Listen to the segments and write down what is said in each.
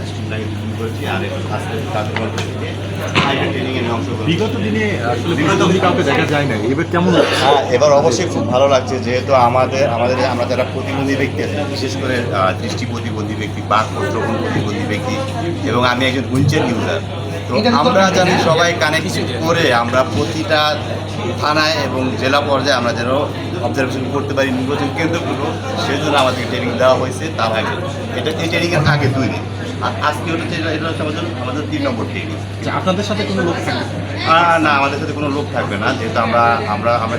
Streamline করছি আর একটু আস্তে তাদের মধ্যে থেকে হাইড্রো ট্রেনিংয়ে আমি অংশগ্রহণ বিগত দিনে আসলে বিগত কাউকে দেখা যায় না, এবার কেমন লাগছে? হ্যাঁ, এবার অবশ্যই খুব ভালো লাগছে, যেহেতু আমরা যারা প্রতিবন্ধী ব্যক্তি আছি, বিশেষ করে দৃষ্টি প্রতিবন্ধী ব্যক্তি, বাক প্রতিবন্ধী প্রতিবন্ধী ব্যক্তি, এবং আমি একজন হুইলচেয়ার ইউজার। তো আমরা জানি সবাই কানেক্ট করে আমরা প্রতিটা থানায় এবং জেলা পর্যায়ে আমরা যেন অবজারভেশন করতে পারি নির্বাচন কেন্দ্রগুলো, সেজন্য আমাদেরকে ট্রেনিং দেওয়া হয়েছে। তার আগে এই ট্রেনিংয়ের আগে 2 দিন, আর আজকে হচ্ছে এটা হচ্ছে আমাদের 3 নম্বর ট্রেনিং। আপনাদের সাথে কোনো লোক থাকবে? না, আমাদের সাথে কোনো লোক থাকবে না, যেহেতু আমরা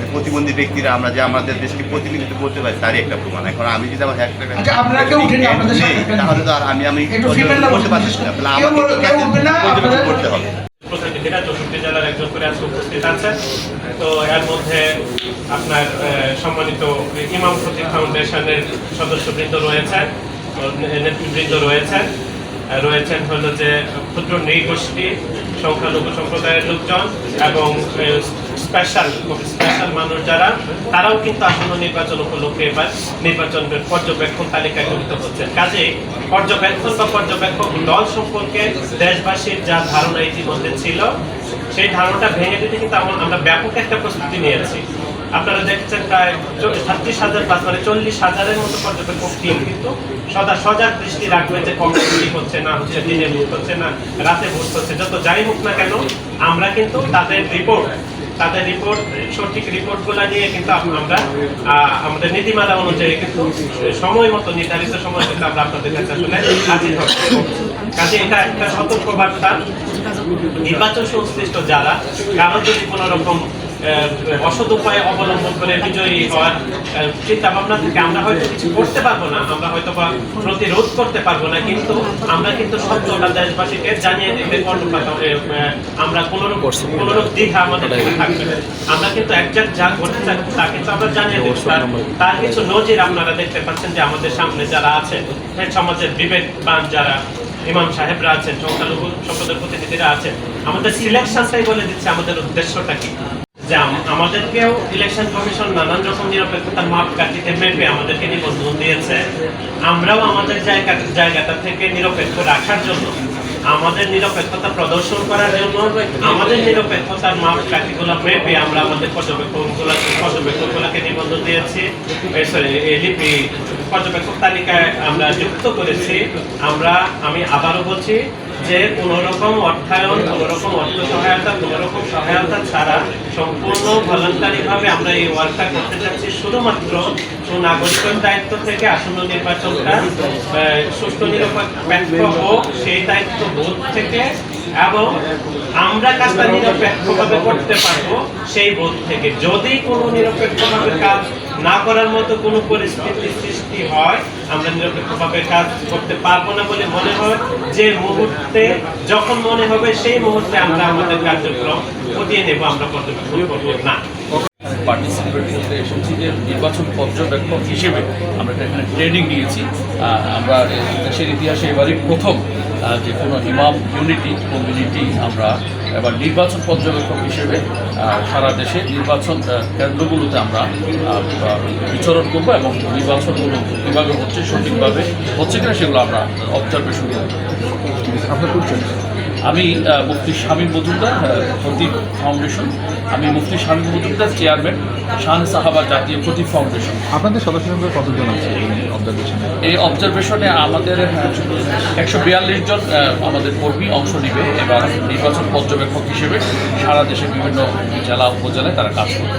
যে প্রতিবন্ধী ব্যক্তিরা আমরা যে আমাদের দেশকে প্রতিনিধিত্ব করতে পারি তারই একটা প্রমাণ। এখন আমি যদি আমার তাহলে তো আর আমি করতে পারছি না, তাহলে আমাকে করতে হবে। প্রতিনিধিরা 64 জেলার একজন করে আজকে উপস্থিত আছে। তো এর মধ্যে আপনার সম্মানিত ইমাম খতিব ফাউন্ডেশনের সদস্যবৃন্দ রয়েছেন, নেতৃবৃন্দ রয়েছেন হলো যে ক্ষুদ্র নৃগোষ্ঠী, সংখ্যালঘু সম্প্রদায়ের লোকজন এবং স্পেশাল মানুষ যারা, তারাও কিন্তু আসন্ন নির্বাচন উপলক্ষে এবার নির্বাচনের পর্যবেক্ষণ তালিকায় জড়িত হচ্ছেন। কাজে পর্যবেক্ষক দল সম্পর্কে দেশবাসীর যা ধারণা ইতিমধ্যে ছিল, সেই ধারণাটা ভেঙে দিতে কিন্তু আমরা ব্যাপক একটা প্রস্তুতি নিয়েছি। আপনারা দেখছেন প্রায় 36,000 প্লাস, মানে 40,000-এর মতো পর্যবেক্ষক টিম কিন্তু সজাগ দৃষ্টি রাখবে যে কখন কি হচ্ছে না হচ্ছে, দিনে ভোট হচ্ছে না রাতে ভোট হচ্ছে, যত যাই হোক না কেন আমরা কিন্তু তাদের রিপোর্ট সঠিক রিপোর্টগুলো নিয়ে কিন্তু আমরা আমাদের নীতিমালা অনুযায়ী কিন্তু নির্ধারিত সময় কিন্তু আমরা আপনাদের কাছে আসলে হাজির হব। কাজে এটা একটা সতর্কবার্তা, নির্বাচন সংশ্লিষ্ট যারা কারো যদি কোনো রকম অসৎ উপায় অবলম্বন করে বিজয়ী হওয়ার চিন্তা ভাবনা থেকে আমরা হয়তো কিছু করতে পারবো না, আমরা হয়তো বা প্রতিরোধ করতে পারবো না, কিন্তু আমরা কিন্তু সত্যটা দেশবাসীকে জানিয়ে দিতে আমরা কোনো দ্বিধা আমাদের থাকবে না। আমরা কিন্তু একজাক্ট যা ঘটে তা কিন্তু আমরা জানিয়ে দেবো। তার কিছু নজির আপনারা দেখতে পাচ্ছেন যে আমাদের সামনে যারা আছে, সমাজের বিবেকবান যারা ইমাম সাহেবরা আছেন, সংখ্যালঘু সম্প্রদায়ের প্রতিনিধিরা আছেন, আমাদের সিলেকশনটাই বলে দিচ্ছে আমাদের উদ্দেশ্যটা কি। যে আমাদেরকেও ইলেকশন কমিশন নানান রকম নিরপেক্ষতার মাপকাঠিতে মেপে আমাদেরকে নিবন্ধন দিয়েছে। আমরাও আমাদের জায়গাটা থেকে নিরপেক্ষ রাখার জন্য, আমাদের নিরপেক্ষতা প্রদর্শন করার জন্য, আমাদের নিরপেক্ষতার মাপকাঠিগুলো মেপে আমরা আমাদের পর্যবেক্ষকগুলোকে নিবন্ধন দিয়েছি, লিপি পর্যবেক্ষক তালিকায় আমরা যুক্ত করেছি। আমি আবারও বলছি যে কোনো রকম অর্থায়ন, কোনো রকম অর্থ সহায়তা, কোনো রকম সহায়তা ছাড়া সম্পূর্ণ ভলান্টারিভাবে আমরা এই ওয়ার্কটা করতে চাচ্ছি, শুধুমাত্র নাগরিকের দায়িত্ব থেকে আসন্ন নির্বাচনটা সুষ্ঠু নিরপেক্ষ হোক সেই দায়িত্ব বোধ থেকে, এবং আমরা কাজটা নিরপেক্ষভাবে করতে পারবো সেই বোধ থেকে। যদি কোনো নিরপেক্ষভাবে কাজ না করার মতো কোনো পরিস্থিতি সৃষ্টি হয়, আমরা নিরপেক্ষভাবে কাজ করতে পারবো না বলে মনে হয়, যে মুহূর্তে যখন মনে হবে সেই মুহূর্তে আমরা আমাদের কার্যক্রম গতিয়ে নেব, আমরা পর্যবেক্ষণ করবো না। পার্টিসিপেট করতে এসেছি যে নির্বাচন পর্যবেক্ষক হিসেবে আমরা এখানে ট্রেনিং নিয়েছি। আমরা দেশের ইতিহাসে এবারই প্রথম যে কোনো ইমাম কমিউনিটি আমরা এবার নির্বাচন পর্যবেক্ষক হিসেবে সারা দেশে নির্বাচন কেন্দ্রগুলোতে আমরা বিচরণ করবো এবং নির্বাচনগুলো কীভাবে হচ্ছে, সঠিকভাবে হচ্ছে কিনা সেগুলো আমরা অবজারভেশন করব। আপনার পরিচয়? আমি মুফতি শামীম মজুমদার, খতিব ফাউন্ডেশন। আমি মুফতি শামীম মজুমদার, চেয়ারম্যান শাহ সাহাবা জাতীয় খতিব ফাউন্ডেশন। আপনাদের সদস্য সংখ্যা কতজন আছে অবজারভেশনে? এই অবজারভেশনে আমাদের 142 জন আমাদের কর্মী অংশ নেবে এবং নির্বাচন পর্যবেক্ষক হিসেবে সারা দেশে বিভিন্ন জেলা উপজেলায় তারা কাজ করবে।